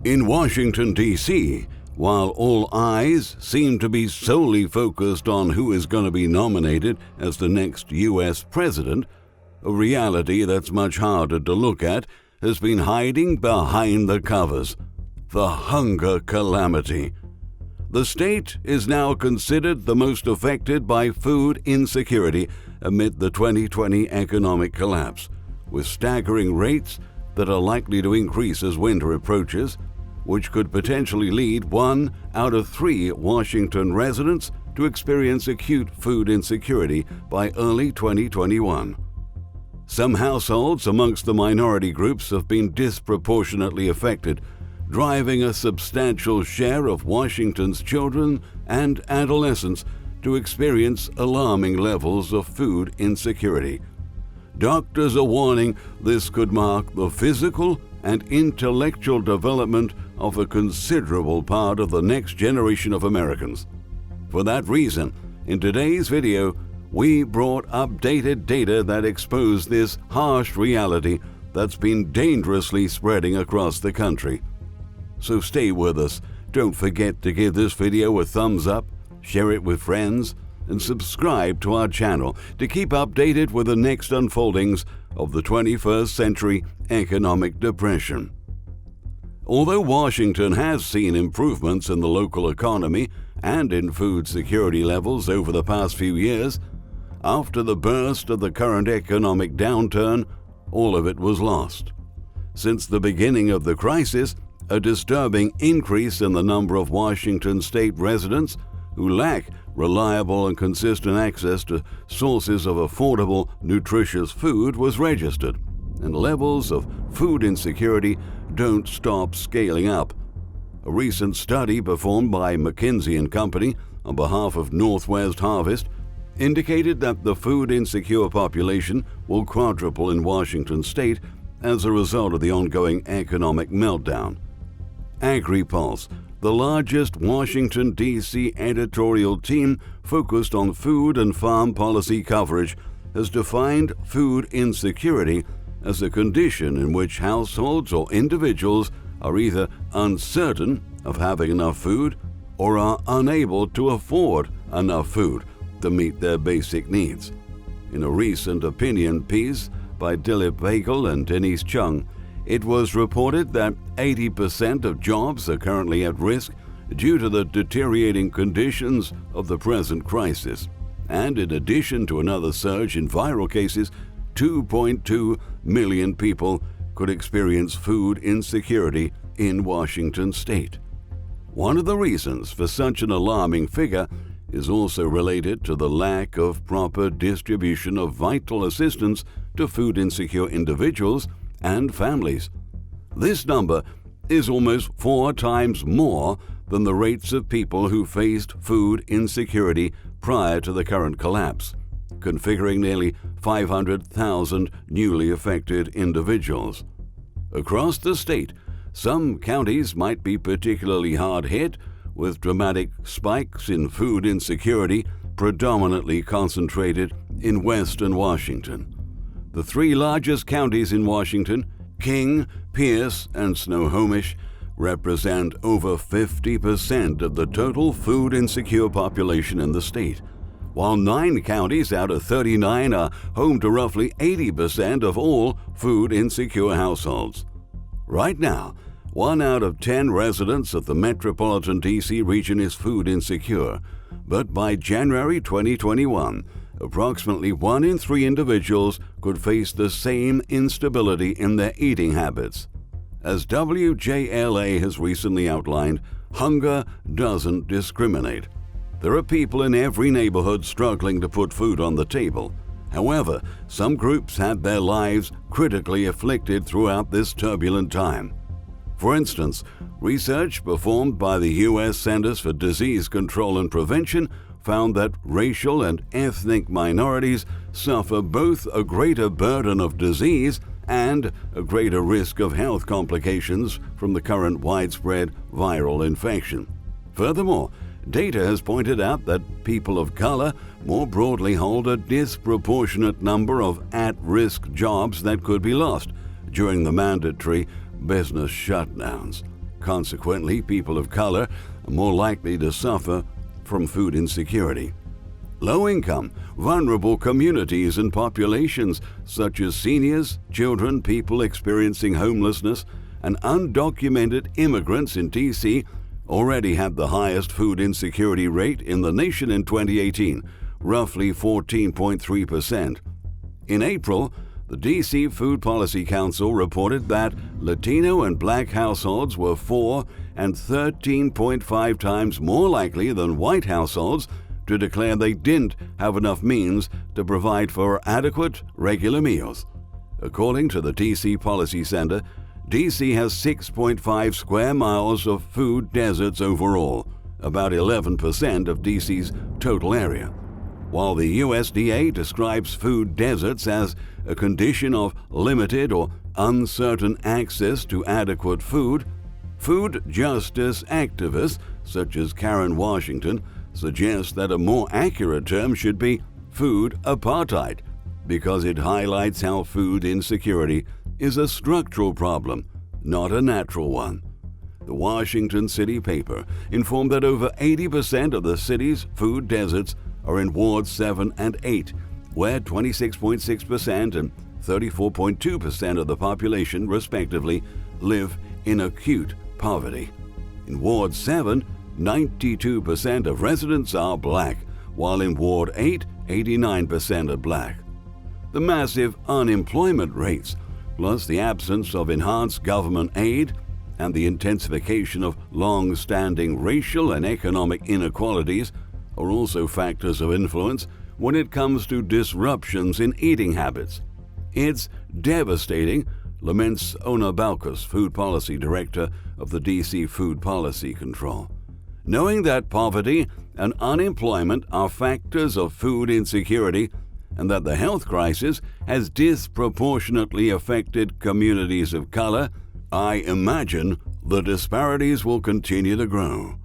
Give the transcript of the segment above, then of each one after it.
In Washington, D.C., while all eyes seem to be solely focused on who is going to be nominated as the next U.S. president, a reality that's much harder to look at has been hiding behind the covers: the hunger calamity. The state is now considered the most affected by food insecurity amid the 2020 economic collapse, with staggering rates that are likely to increase as winter approaches, which could potentially lead 1 out of 3 Washington residents to experience acute food insecurity by early 2021. Some households amongst the minority groups have been disproportionately affected, driving a substantial share of Washington's children and adolescents to experience alarming levels of food insecurity. Doctors are warning this could mark the physical and intellectual development of a considerable part of the next generation of Americans. For that reason, in today's video, we brought updated data that exposed this harsh reality that's been dangerously spreading across the country. So stay with us. Don't forget to give this video a thumbs up, share it with friends, and subscribe to our channel to keep updated with the next unfoldings of the 21st century economic depression. Although Washington has seen improvements in the local economy and in food security levels over the past few years, after the burst of the current economic downturn, all of it was lost. Since the beginning of the crisis, a disturbing increase in the number of Washington state residents who lack reliable and consistent access to sources of affordable, nutritious food was registered, and levels of food insecurity don't stop scaling up. A recent study performed by McKinsey & Company on behalf of Northwest Harvest indicated that the food insecure population will quadruple in Washington state as a result of the ongoing economic meltdown. AgriPulse, the largest Washington, D.C. editorial team focused on food and farm policy coverage, has defined food insecurity as a condition in which households or individuals are either uncertain of having enough food or are unable to afford enough food to meet their basic needs. In a recent opinion piece by Dilip Bagel and Denise Chung, it was reported that 80% of jobs are currently at risk due to the deteriorating conditions of the present crisis. And in addition to another surge in viral cases, 2.2 million people could experience food insecurity in Washington state. One of the reasons for such an alarming figure is also related to the lack of proper distribution of vital assistance to food insecure individuals and families. This number is almost 4 times more than the rates of people who faced food insecurity prior to the current collapse, configuring nearly 500,000 newly affected individuals. Across the state, some counties might be particularly hard hit, with dramatic spikes in food insecurity predominantly concentrated in western Washington. The 3 largest counties in Washington, King, Pierce, and Snohomish, represent over 50% of the total food insecure population in the state, while 9 counties out of 39 are home to roughly 80% of all food insecure households. Right now, 1 out of 10 residents of the metropolitan D.C. region is food insecure, but by January 2021, approximately 1 in 3 individuals could face the same instability in their eating habits. As WJLA has recently outlined, hunger doesn't discriminate. There are people in every neighborhood struggling to put food on the table. However, some groups had their lives critically afflicted throughout this turbulent time. For instance, research performed by the U.S. Centers for Disease Control and Prevention found that racial and ethnic minorities suffer both a greater burden of disease and a greater risk of health complications from the current widespread viral infection. Furthermore, data has pointed out that people of color more broadly hold a disproportionate number of at-risk jobs that could be lost during the mandatory business shutdowns. Consequently, people of color are more likely to suffer from food insecurity. Low-income, vulnerable communities and populations such as seniors, children, people experiencing homelessness, and undocumented immigrants in D.C. already had the highest food insecurity rate in the nation in 2018, roughly 14.3%. In April, the D.C. Food Policy Council reported that Latino and Black households were 4 and 13.5 times more likely than white households to declare they didn't have enough means to provide for adequate, regular meals. According to the D.C. Policy Center, D.C. has 6.5 square miles of food deserts overall, about 11% of D.C.'s total area. While the USDA describes food deserts as a condition of limited or uncertain access to adequate food, food justice activists such as Karen Washington suggest that a more accurate term should be food apartheid, because it highlights how food insecurity is a structural problem, not a natural one. The Washington City paper informed that over 80% of the city's food deserts are in Wards 7 and 8, where 26.6% and 34.2% of the population, respectively, live in acute poverty. In Ward 7, 92% of residents are black, while in Ward 8, 89% are black. The massive unemployment rates, plus the absence of enhanced government aid and the intensification of long-standing racial and economic inequalities, are also factors of influence when it comes to disruptions in eating habits. It's devastating, laments Ona Balkus, Food Policy Director of the D.C. Food Policy Control. Knowing that poverty and unemployment are factors of food insecurity and that the health crisis has disproportionately affected communities of color, I imagine the disparities will continue to grow.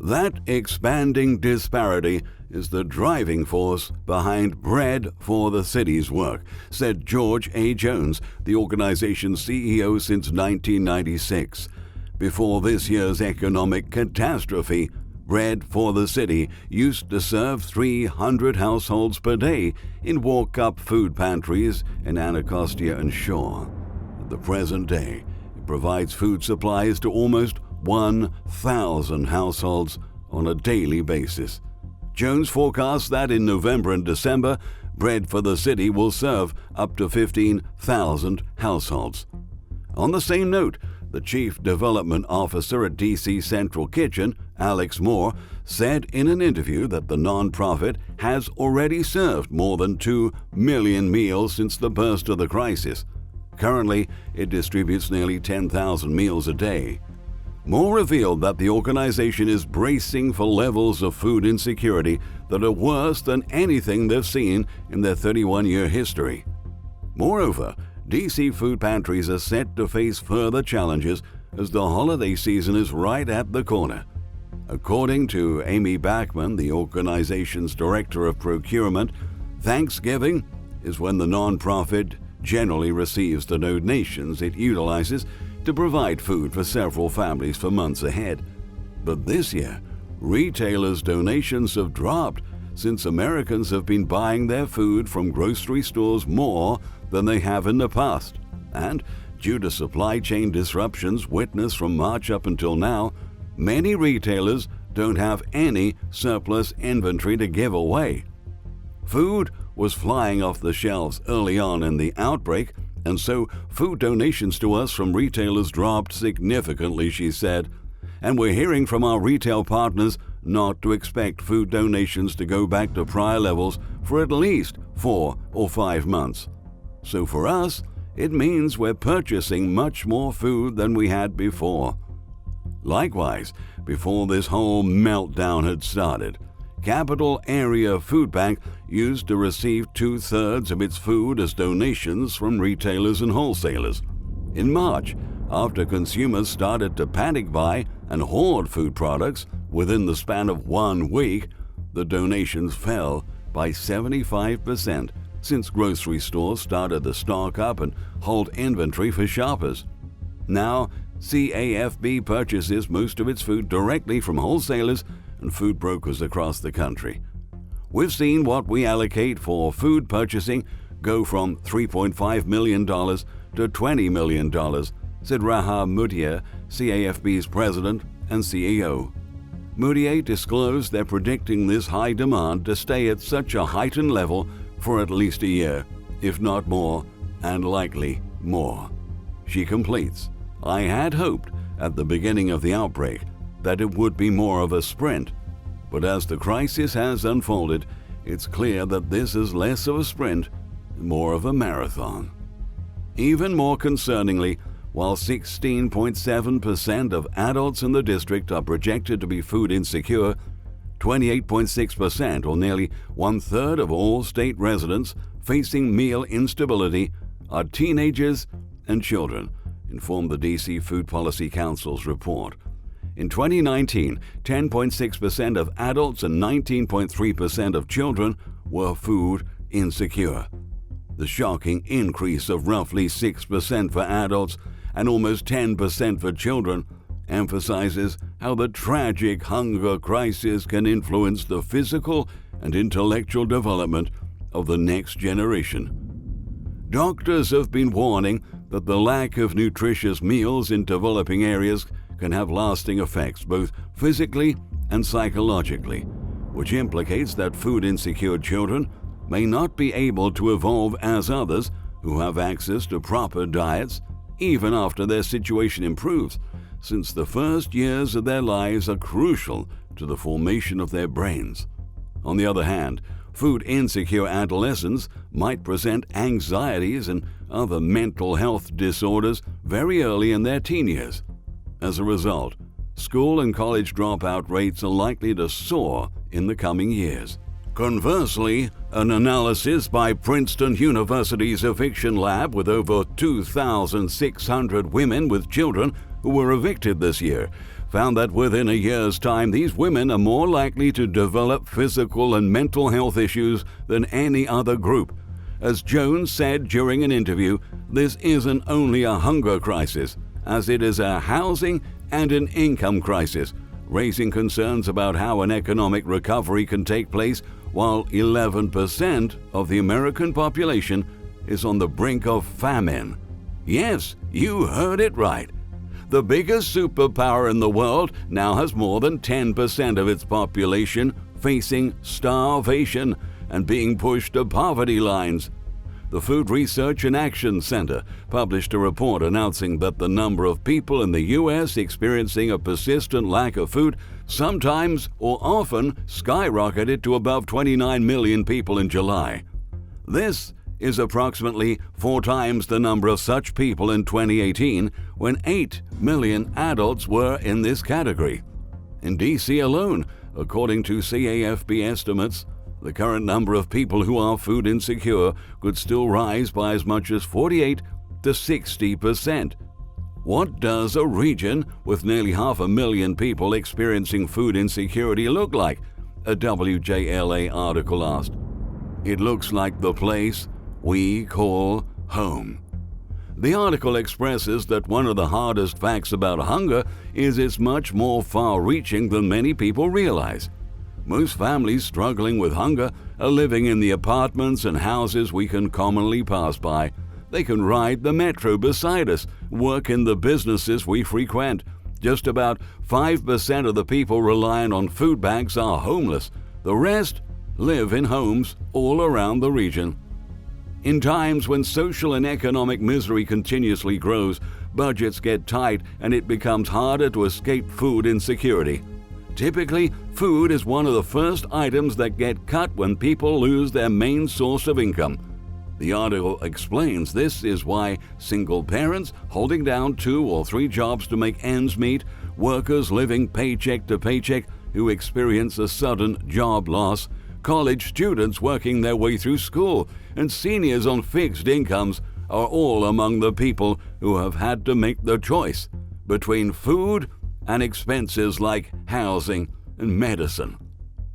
That expanding disparity is the driving force behind Bread for the City's work, said George A. Jones, the organization's CEO since 1996. Before this year's economic catastrophe, Bread for the City used to serve 300 households per day in walk-up food pantries in Anacostia and Shore. At the present day, it provides food supplies to almost 1,000 households on a daily basis. Jones forecasts that in November and December, Bread for the City will serve up to 15,000 households. On the same note, the Chief Development Officer at D.C. Central Kitchen, Alex Moore, said in an interview that the nonprofit has already served more than 2 million meals since the burst of the crisis. Currently, it distributes nearly 10,000 meals a day. Moore revealed that the organization is bracing for levels of food insecurity that are worse than anything they've seen in their 31-year history. Moreover, D.C. food pantries are set to face further challenges as the holiday season is right at the corner. According to Amy Backman, the organization's Director of Procurement, Thanksgiving is when the nonprofit generally receives the donations it utilizes to provide food for several families for months ahead. But this year, retailers' donations have dropped since Americans have been buying their food from grocery stores more than they have in the past. And due to supply chain disruptions witnessed from March up until now, many retailers don't have any surplus inventory to give away. Food was flying off the shelves early on in the outbreak, and so food donations to us from retailers dropped significantly, she said. And we're hearing from our retail partners not to expect food donations to go back to prior levels for at least 4 or 5 months. So for us, it means we're purchasing much more food than we had before. Likewise, before this whole meltdown had started, Capital Area Food Bank used to receive 2/3 of its food as donations from retailers and wholesalers. In March, after consumers started to panic buy and hoard food products within the span of 1 week, the donations fell by 75% since grocery stores started to stock up and hold inventory for shoppers. Now, CAFB purchases most of its food directly from wholesalers and food brokers across the country. We've seen what we allocate for food purchasing go from $3.5 million to $20 million, said Raha Moutier, CAFB's president and CEO. Moutier disclosed they're predicting this high demand to stay at such a heightened level for at least a year, if not more, and likely more. She completes, "I had hoped at the beginning of the outbreak that it would be more of a sprint, but as the crisis has unfolded, it's clear that this is less of a sprint, more of a marathon." Even more concerningly, while 16.7% of adults in the district are projected to be food insecure, 28.6%, or nearly one-third of all state residents facing meal instability, are teenagers and children, informed the D.C. Food Policy Council's report. In 2019, 10.6% of adults and 19.3% of children were food insecure. The shocking increase of roughly 6% for adults and almost 10% for children emphasizes how the tragic hunger crisis can influence the physical and intellectual development of the next generation. Doctors have been warning that the lack of nutritious meals in developing areas can have lasting effects both physically and psychologically, which implicates that food-insecure children may not be able to evolve as others who have access to proper diets even after their situation improves, since the first years of their lives are crucial to the formation of their brains. On the other hand, food-insecure adolescents might present anxieties and other mental health disorders very early in their teen years. As a result, school and college dropout rates are likely to soar in the coming years. Conversely, an analysis by Princeton University's eviction lab with over 2,600 women with children who were evicted this year found that within a year's time, these women are more likely to develop physical and mental health issues than any other group. As Jones said during an interview, this isn't only a hunger crisis, as it is a housing and an income crisis, raising concerns about how an economic recovery can take place while 11% of the American population is on the brink of famine. Yes, you heard it right. The biggest superpower in the world now has more than 10% of its population facing starvation and being pushed to poverty lines. The Food Research and Action Center published a report announcing that the number of people in the U.S. experiencing a persistent lack of food sometimes or often skyrocketed to above 29 million people in July. This is approximately 4 times the number of such people in 2018, when 8 million adults were in this category. In D.C. alone, according to CAFB estimates, the current number of people who are food insecure could still rise by as much as 48 to 60%. What does a region with nearly 500,000 people experiencing food insecurity look like? A WJLA article asked. It looks like the place we call home. The article expresses that one of the hardest facts about hunger is it's much more far-reaching than many people realize. Most families struggling with hunger are living in the apartments and houses we can commonly pass by. They can ride the metro beside us, work in the businesses we frequent. Just about 5% of the people reliant on food banks are homeless. The rest live in homes all around the region. In times when social and economic misery continuously grows, budgets get tight and it becomes harder to escape food insecurity. Typically, food is one of the first items that get cut when people lose their main source of income. The article explains this is why single parents holding down 2 or 3 jobs to make ends meet, workers living paycheck to paycheck who experience a sudden job loss, college students working their way through school, and seniors on fixed incomes are all among the people who have had to make the choice between food and expenses like housing and medicine.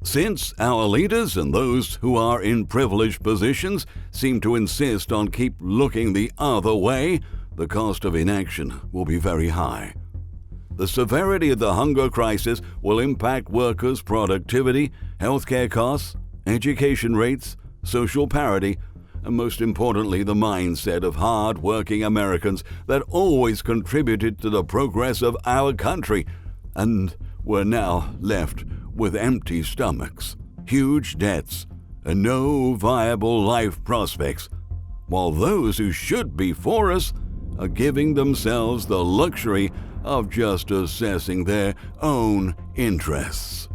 Since our leaders and those who are in privileged positions seem to insist on keep looking the other way, the cost of inaction will be very high. The severity of the hunger crisis will impact workers' productivity, healthcare costs, education rates, social parity, and most importantly, the mindset of hard-working Americans that always contributed to the progress of our country and were now left with empty stomachs, huge debts, and no viable life prospects, while those who should be for us are giving themselves the luxury of just assessing their own interests.